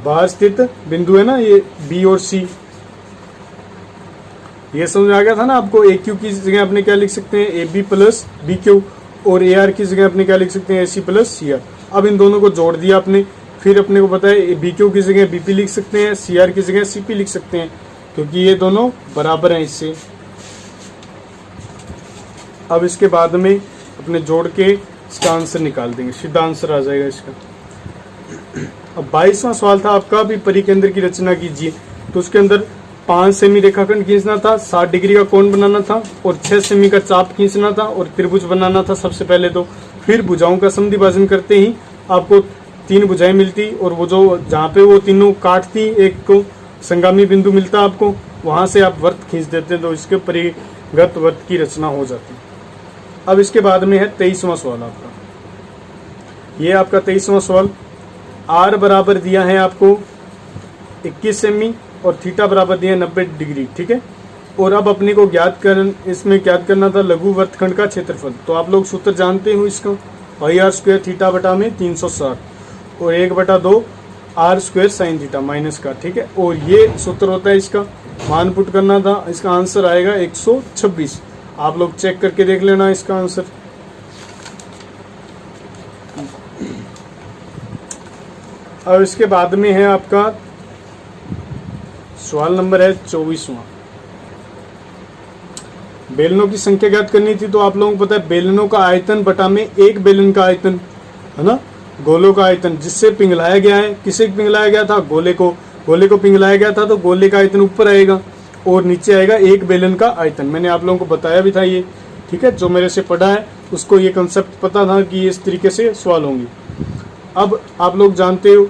[SPEAKER 1] बाहर स्थित बिंदु है ना, ये B और C। ये समझ में आ गया था ना आपको। AQ की जगह अपने क्या लिख सकते हैं, AB प्लस BQ, और AR की जगह अपने क्या लिख सकते हैं, AC प्लस CR। अब इन दोनों को जोड़ दिया आपने, फिर अपने को पता है BQ की जगह BP लिख सकते हैं, CR की जगह CP लिख सकते हैं, क्योंकि ये दोनों बराबर हैं इससे। अब इसके बाद में अपने जोड़ के इसका आंसर निकाल देंगे, सीधा आंसर आ जाएगा इसका। अब 22वां सवाल था आपका, भी परिकेंद्र की रचना कीजिए। तो उसके अंदर 5 सेमी रेखाखंड खींचना था, 60 डिग्री का कोण बनाना था, और 6 सेमी का चाप खींचना था, और त्रिभुज बनाना था सबसे पहले तो। फिर भुजाओं का समद्विभाजन करते ही आपको 3 भुजाएं मिलती, और वो जो जहाँ पे वो तीनों काटती, एक को संगामी बिंदु मिलता आपको, वहां से आप वृत्त खींच देते, तो इसके परिगत वृत्त की रचना हो जाती। अब इसके बाद में है 23वां सवाल आपका। ये आपका 23वां सवाल, R बराबर दिया है आपको 21 सेमी और थीटा बराबर दिया है 90 डिग्री। ठीक है, और अब अपने को इसमें ज्ञात करना था लघु वृत्तखंड का क्षेत्रफल। तो आप लोग सूत्र जानते हो इसका, πr² थीटा बटा में 360 और 1/2 r² साइन थीटा माइनस का। ठीक है, और ये सूत्र होता है इसका, मान पुट करना था, इसका आंसर आएगा 126। आप लोग चेक करके देख लेना इसका आंसर। और इसके बाद में है आपका सवाल नंबर है 24वां। बेलनों की संख्या ज्ञात करनी थी तो आप लोगों को पता है बेलनों का आयतन बटा में एक बेलन का आयतन, है ना, गोलों का आयतन जिससे पिघलाया गया है। किसे पिघलाया गया था? गोले को। गोले को पिघलाया गया था तो गोले का आयतन ऊपर आएगा और नीचे आएगा एक बेलन का आयतन। मैंने आप लोगों को बताया भी था ये, ठीक है, जो मेरे से पढ़ा है उसको ये कंसेप्ट पता था कि इस तरीके से सवाल होंगे। अब आप लोग जानते हो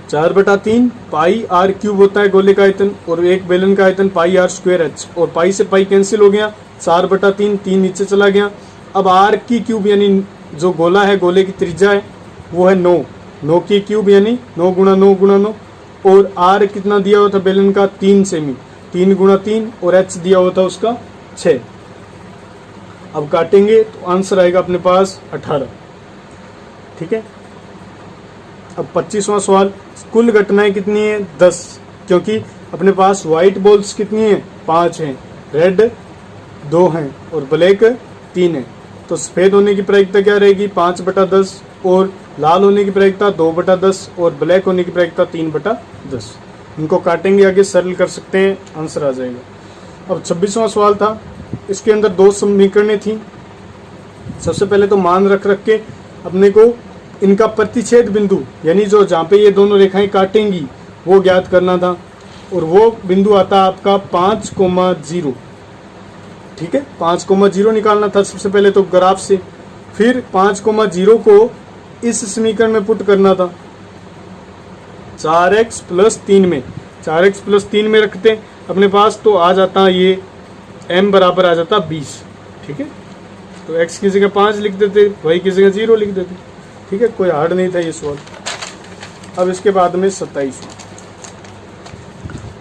[SPEAKER 1] 4/3 पाई आर क्यूब होता है गोले का आयतन और एक बेलन का आयतन पाई आर स्क्वायर एच, और पाई से पाई कैंसिल हो गया, 4/3, 3 नीचे चला गया। अब आर की क्यूब यानी जो गोला है, गोले की त्रिज्या है वो है 9, 9 की क्यूब यानी 9 गुणा 9 गुणा 9, और आर कितना दिया हुआ था बेलन का? 3 सेमी, 3 गुणा 3, और एच दिया हुआ था उसका 6। अब काटेंगे तो आंसर आएगा अपने पास 18, ठीक है। अब 25वां सवाल, कुल घटनाएं कितनी है? 10, क्योंकि अपने पास व्हाइट बॉल्स कितनी है? 5 हैं, रेड 2 हैं और ब्लैक 3 है। तो सफेद होने की प्रायिकता क्या रहेगी? 5/10, और लाल होने की प्रायिकता 2/10, और ब्लैक होने की प्रायिकता 3/10। इनको काटेंगे, आगे सरल कर सकते हैं, आंसर आ जाएगा। अब 26वां सवाल था, इसके अंदर 2 समीकरणें थी। सबसे पहले तो मान रख के अपने को इनका प्रतिच्छेद बिंदु यानी जो जहाँ पे ये दोनों रेखाएं काटेंगी वो ज्ञात करना था, और वो बिंदु आता है आपका 5,0, ठीक है। 5,0 निकालना था सबसे पहले तो ग्राफ से, फिर 5,0 को इस समीकरण में पुट करना था 4x + 3 में। 4x + 3 में रखते अपने पास तो आ जाता ये m बराबर आ जाता 20, ठीक है। तो x की जगह 5 लिख देते, y की जगह 0 लिख देते, ठीक है, कोई हार्ड नहीं था ये सवाल। अब इसके बाद में 27,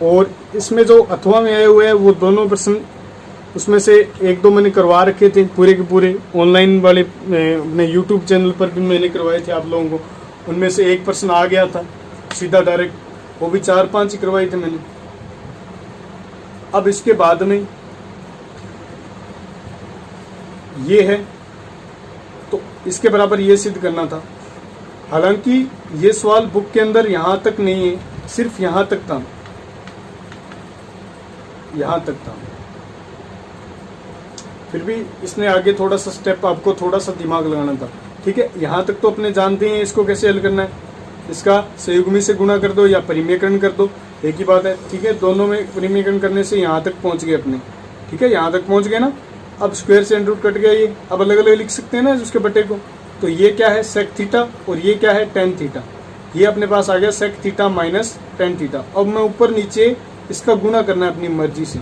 [SPEAKER 1] और इसमें जो अथवा में आए हुए हैं वो दोनों प्रश्न, उसमें से 1-2 मैंने करवा रखे थे पूरे के पूरे, ऑनलाइन वाले अपने यूट्यूब चैनल पर भी मैंने करवाए थे आप लोगों को। उनमें से एक प्रश्न आ गया था सीधा डायरेक्ट, वो भी 4-5 ही करवाए थे मैंने। अब इसके बाद में ये है, तो इसके बराबर ये सिद्ध करना था। हालांकि ये सवाल बुक के अंदर यहाँ तक नहीं है, सिर्फ यहाँ तक था, यहाँ तक था। फिर भी इसने आगे थोड़ा सा स्टेप, आपको थोड़ा सा दिमाग लगाना था, ठीक है। यहाँ तक तो अपने जानते हैं इसको कैसे हल करना है, इसका संयुग्मी से गुणा कर दो या परिमेयकरण कर दो, एक ही बात है, ठीक है। दोनों में परिमेयकरण करने से यहाँ तक पहुँच गए अपने, ठीक है, यहाँ तक पहुँच गए ना। अब स्क्वायर से अंडर रूट कट गया ये, अब अलग अलग लिख सकते हैं ना उसके बटे को। तो ये क्या है? सेक थीटा, और ये क्या है? Tan theta. ये अपने पास आ गया sec theta minus tan theta. अब मैं ऊपर नीचे इसका गुणा करना है अपनी मर्जी से,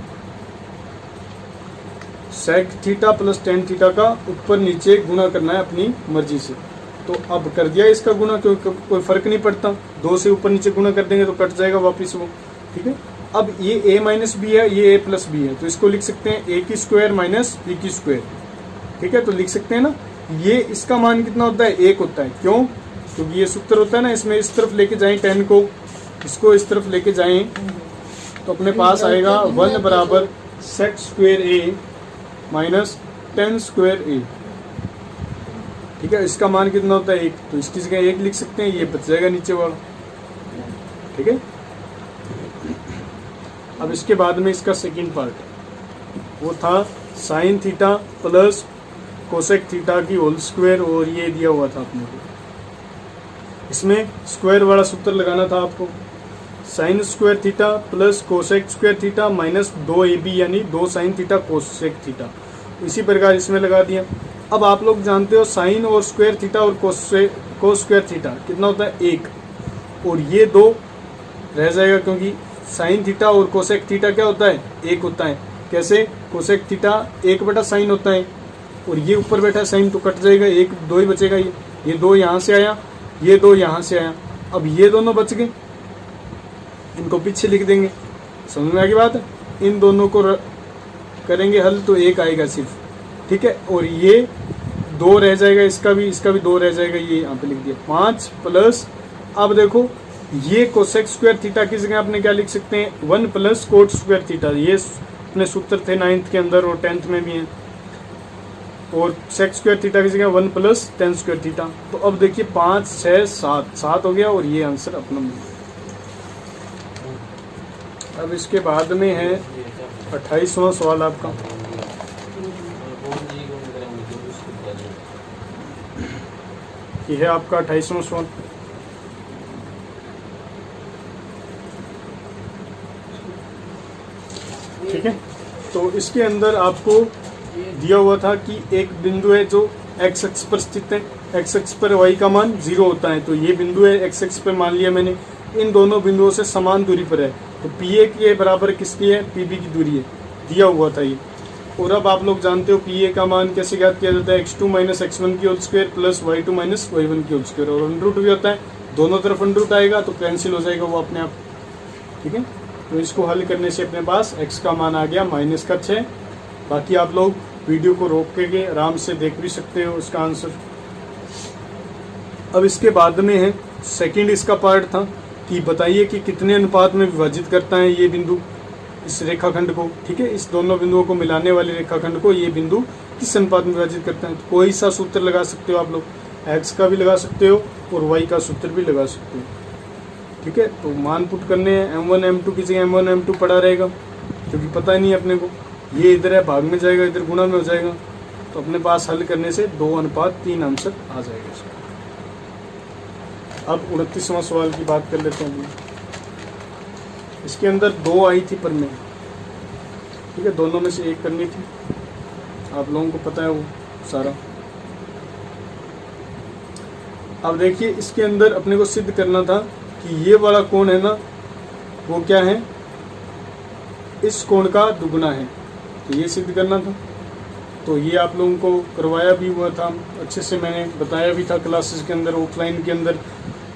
[SPEAKER 1] sec theta plus tan theta का ऊपर नीचे गुणा करना है अपनी मर्जी से। तो अब कर दिया इसका गुणा, क्योंकि कोई फर्क नहीं पड़ता, 2 से ऊपर नीचे गुणा कर देंगे तो कट जाएगा वापिस वो, ठीक है। अब ये a माइनस बी है, ये a प्लस बी है, तो इसको लिख सकते हैं a की स्क्वायर माइनस b की स्क्वायर, ठीक है। तो लिख सकते हैं ना, ये इसका मान कितना होता है? 1 होता है। क्यों? क्योंकि ये सूत्र होता है ना, इसमें इस तरफ लेके जाएं 10 को, इसको इस तरफ लेके जाएं तो अपने पास आएगा 1 बराबर sec square a minus 10 square a, ठीक है। इसका मान कितना होता है? 1, तो इसकी जगह 1 लिख सकते हैं, ये बच जाएगा नीचे वाला, ठीक है। अब इसके बाद में इसका सेकंड पार्ट वो था sine theta plus cosec theta की होल स्क्वायर, और ये दिया हुआ था अपने को। इसमें स्क्वायर वाला सूत्र लगाना था आपको, sine square theta plus cosec square theta minus 2ab यानी 2 साइन थीटा कोसेक थीटा। इसी प्रकार इसमें लगा दिया। अब आप लोग जानते हो साइन और स्क्वायर थीटा और कोस स्क्वायर थीटा कितना होता है? 1, और ये 2 रह जाएगा, क्योंकि साइन थीटा और कोसेक थीटा क्या होता है? 1 होता है। कैसे? कोसेक थीटा 1/sin होता है, और ये ऊपर बैठा साइन तो कट जाएगा, 1 2 ही बचेगा। ये 2 यहाँ से आया, ये 2 यहाँ से आया, अब ये दोनों बच गए, इनको पीछे लिख देंगे। समझ में आ गई बात? इन दोनों को करेंगे हल तो 1 आएगा सिर्फ, ठीक है। और ये 2 रह जाएगा, इसका भी 2 रह जाएगा, ये यहाँ पे लिख दिया 5 प्लस। अब देखो ये कोसेक स्क्वायर थीटा की जगह आपने क्या लिख सकते हैं? 1 प्लस कोट स्क्वायर थीटा। ये अपने सूत्र थे 9th के अंदर और 10th में भी हैं। और सेक स्क्वायर थीटा की जगह 1 प्लस टेन स्क्वायर थीटा। तो अब देखिए 5 6 7 हो गया, और ये आंसर अपना मिल गया। अब इसके बाद में है 28वां सवाल आपका। ये है आपका 28वां सवाल। ठीक है, तो इसके अंदर आपको दिया हुआ था कि एक बिंदु है जो एक्स अक्ष पर स्थित है, एक्स अक्ष पर वाई का मान 0 होता है। तो ये बिंदु है एक्स अक्ष पर, मान लिया मैंने, इन दोनों बिंदुओं से समान दूरी पर है। तो पी ए के बराबर किसकी है, पी बी की दूरी है, दिया हुआ था ये। और अब आप लोग जानते हो पी ए का मान कैसे ज्ञात किया जाता है, x2 माइनस एक्स1 की whole square plus y2 minus y1 की होल स्क्वायर, और अंडर रूट भी होता है, दोनों तरफ अंडर रूट आएगा तो कैंसिल हो जाएगा वो अपने आप। ठीक है, तो इसको हल करने से अपने पास x का मान आ गया -6। बाकी आप लोग वीडियो को रोक के आराम से देख भी सकते हो उसका आंसर। अब इसके बाद में है सेकंड, इसका पार्ट था कि बताइए कि कितने अनुपात में विभाजित करता है ये बिंदु इस रेखाखंड को। ठीक है, इस दोनों बिंदुओं को मिलाने वाले रेखाखंड को ये बिंदु किस अनुपात में विभाजित करता है। तो कोई सा सूत्र लगा सकते हो आप लोग, x का भी लगा सकते हो और y का सूत्र भी लगा सकते हो। ठीक है, तो मान पुट करने हैं, m1 m2 की जगह m1 m2 पड़ा रहेगा क्योंकि पता ही नहीं अपने को, ये इधर है भाग में जाएगा, इधर गुणा में हो जाएगा। तो अपने पास हल करने से 2:3 आंसर आ जाएगा इसका। अब 29वां सवाल की बात कर लेते हैं। इसके अंदर 2 आई थी पर में, ठीक है, दोनों में से एक करनी थी, आप लोगों को पता है वो सारा। अब देखिए इसके अंदर अपने को सिद्ध करना था कि ये वाला कोण है ना, वो क्या है, इस कोण का दुगना है। तो ये सिद्ध करना था, तो ये आप लोगों को करवाया भी हुआ था, अच्छे से मैंने बताया भी था क्लासेस के अंदर, ऑफलाइन के अंदर।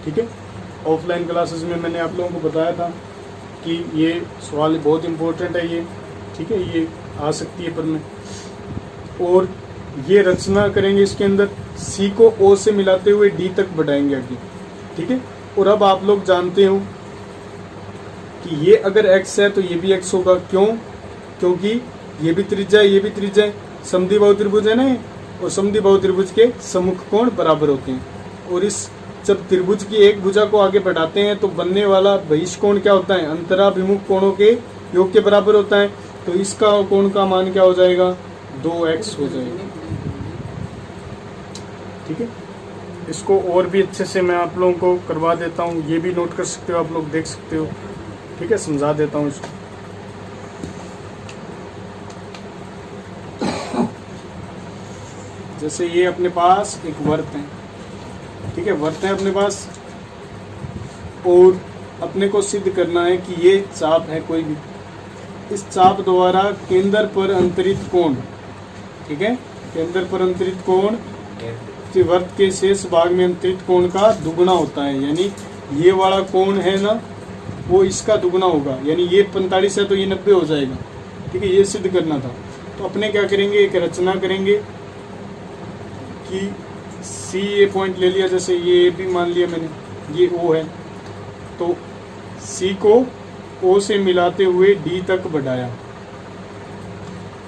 [SPEAKER 1] ठीक है, ऑफलाइन क्लासेस में मैंने आप लोगों को बताया था कि ये सवाल बहुत इम्पोर्टेंट है ये। ठीक है, ये आ सकती है पर में। और ये रचना करेंगे इसके अंदर, सी को ओ से मिलाते हुए डी तक बढ़ाएंगे आगे। ठीक है, और अब आप लोग जानते हो कि ये अगर x है तो ये भी x होगा। क्यों? क्योंकि ये भी त्रिज्या है, ये भी त्रिज्या है, समद्विबाहु त्रिभुज है ना ये, और समद्विबाहु त्रिभुज के सम्मुख कोण बराबर होते हैं। और इस जब त्रिभुज की एक भुजा को आगे बढ़ाते हैं तो बनने वाला बहिष्ठ कोण क्या होता है, अंतराभिमुख कोणों के योग के बराबर होता है। तो इसका कोण का मान क्या हो जाएगा, 2x हो जाएगा। ठीक है, इसको और भी अच्छे से मैं आप लोगों को करवा देता हूँ, ये भी नोट कर सकते हो, आप लोग देख सकते हो। ठीक है, समझा देता हूँ इसको। जैसे ये अपने पास एक वृत्त है, ठीक है, वृत्त है अपने पास, और अपने को सिद्ध करना है कि ये चाप है कोई भी, इस चाप द्वारा केंद्र पर अंतरित कोण, ठीक है, केंद्र पर अंतरित कोण वृत्त के शेष भाग में अंतरित कोण का दुगुना होता है। यानी ये वाला कोण है ना, वो इसका दुगुना होगा, यानी ये 45 है तो ये 90 हो जाएगा। ठीक है, ये सिद्ध करना था। तो अपने क्या करेंगे, एक रचना करेंगे कि सी ए पॉइंट ले लिया, जैसे ये भी मान लिया मैंने, ये ओ है, तो सी को ओ से मिलाते हुए डी तक बढ़ाया।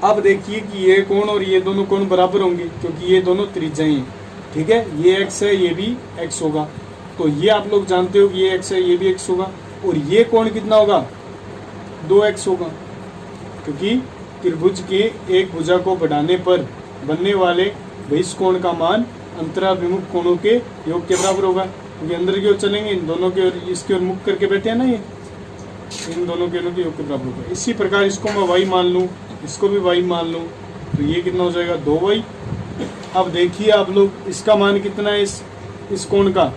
[SPEAKER 1] अब देखिए कि ये कोण और ये दोनों कोण बराबर होंगे क्योंकि ये दोनों त्रिज्याएं हैं। ठीक है, ये x है, ये भी x होगा, तो ये आप लोग जानते हो कि ये x है, ये भी x होगा, और ये कोण कितना होगा, 2x होगा, क्योंकि त्रिभुज के एक भुजा को बढ़ाने पर बनने वाले बहिष्ठ कोण का मान अंतराभिमुख कोणों के योग के बराबर होगा। क्योंकि अंदर की ओर चलेंगे, इन दोनों की ओर, इसकी ओर मुख करके बैठे हैं ना, ये इन दोनों के योग के बराबर होगा। इसी प्रकार इसको मैं y मान लूँ, इसको भी y मान लूँ, तो ये कितना हो जाएगा, 2y। अब देखिए आप लोग, इसका मान कितना है, इस कोण का,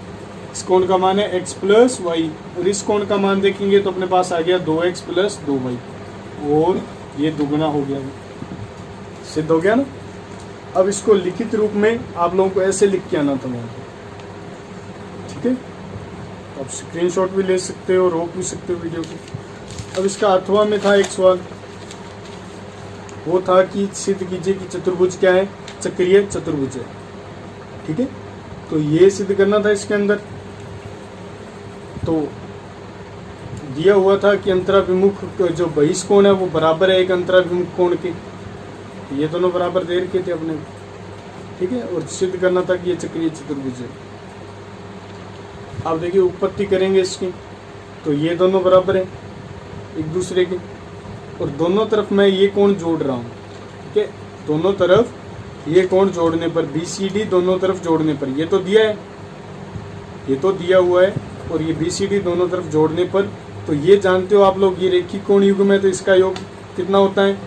[SPEAKER 1] इस कोण का मान है x प्लस वाई, और इस कोण का मान देखेंगे तो अपने पास आ गया 2x प्लस 2y, और ये दुगना हो गया, सिद्ध हो गया ना। अब इसको लिखित रूप में आप लोगों को ऐसे लिख के आना था वहाँ। ठीक है, आप स्क्रीनशॉट भी ले सकते हो, रोक भी सकते हो वीडियो को। अब इसका अथवा में था एक सवाल, वो था कि सिद्ध कीजिए कि चतुर्भुज क्या है, चक्रीय चतुर्भुज है। ठीक है, तो ये सिद्ध करना था इसके अंदर। तो दिया हुआ था कि अंतराभिमुख जो बहिष्ठ कोण है वो बराबर है एक अंतराभिमुख कोण के, ये दोनों बराबर दे रखे थे अपने। ठीक है, और सिद्ध करना था कि ये चक्रीय चतुर्भुज है। अब देखिए उत्पत्ति करेंगे इसकी, तो ये दोनों बराबर है एक दूसरे के, और दोनों तरफ मैं ये कोण जोड़ रहा हूँ, ठीक है। दोनों तरफ ये कोण जोड़ने पर BCD दोनों तरफ जोड़ने पर, ये तो दिया है, ये तो दिया हुआ है, और ये BCD दोनों तरफ जोड़ने पर, तो ये जानते हो आप लोग, ये रेखिक कोण युग्म है तो इसका योग कितना होता है,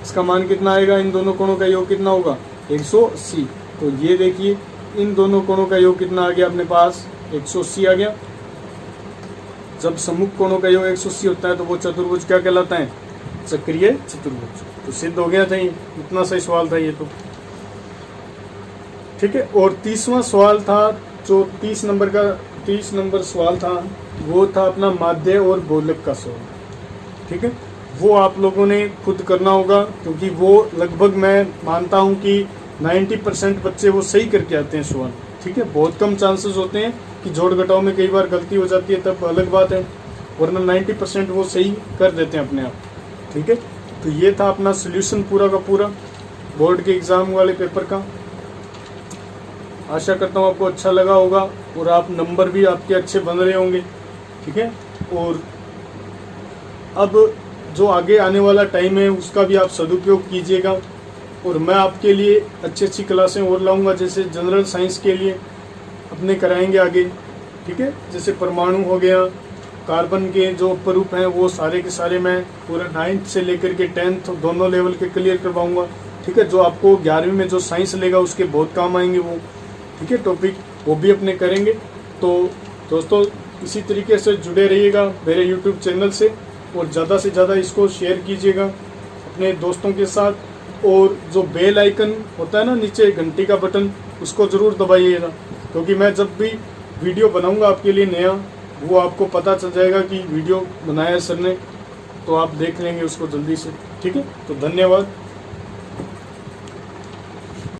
[SPEAKER 1] इसका मान कितना आएगा, इन दोनों कोणों का योग कितना होगा 180। तो ये देखिए इन दोनों कोणों का योग कितना आ गया अपने पास 180 आ गया। जब सम्मुख कोणों का योग 180 होता है तो वो चतुर्भुज क्या कहलाता है, चक्रीय चतुर्भुज। तो सिद्ध हो गया था ये, इतना सही सवाल था ये तो, ठीक है। और 30वां सवाल था, जो 30 नंबर सवाल था, वो था अपना माध्य और गोलक का सवाल, ठीक है। वो आप लोगों ने खुद करना होगा, क्योंकि वो लगभग मैं मानता हूँ कि 90% बच्चे वो सही करके आते हैं सवाल, ठीक है। बहुत कम चांसेस होते हैं कि जोड़ घटाव में कई बार गलती हो जाती है, तब अलग बात है, वरना 90% वो सही कर देते हैं अपने आप, ठीक है। तो ये था अपना सोल्यूशन पूरा का पूरा बोर्ड के एग्ज़ाम वाले पेपर का। आशा करता हूँ आपको अच्छा लगा होगा और आप नंबर भी आपके अच्छे बन रहे होंगे, ठीक है। और अब जो आगे आने वाला टाइम है उसका भी आप सदुपयोग कीजिएगा, और मैं आपके लिए अच्छी क्लासें और लाऊंगा, जैसे जनरल साइंस के लिए अपने कराएंगे आगे, ठीक है। जैसे परमाणु हो गया, कार्बन के जो उपरूप हैं वो सारे के सारे मैं पूरा 9th से लेकर के 10th दोनों लेवल के क्लियर करवाऊंगा, ठीक है। जो आपको 11वीं में जो साइंस लेगा उसके बहुत काम आएंगे वो, ठीक है, टॉपिक वो भी अपने करेंगे। तो दोस्तों इसी तरीके से जुड़े रहिएगा मेरे YouTube चैनल से, और ज़्यादा से ज़्यादा इसको शेयर कीजिएगा अपने दोस्तों के साथ, और जो बेल आइकन होता है ना नीचे घंटी का बटन, उसको ज़रूर दबाइएगा, क्योंकि मैं जब भी वीडियो बनाऊंगा आपके लिए नया, वो आपको पता चल जाएगा कि वीडियो बनाया है सर ने, तो आप देख लेंगे उसको जल्दी से, ठीक है। तो धन्यवाद।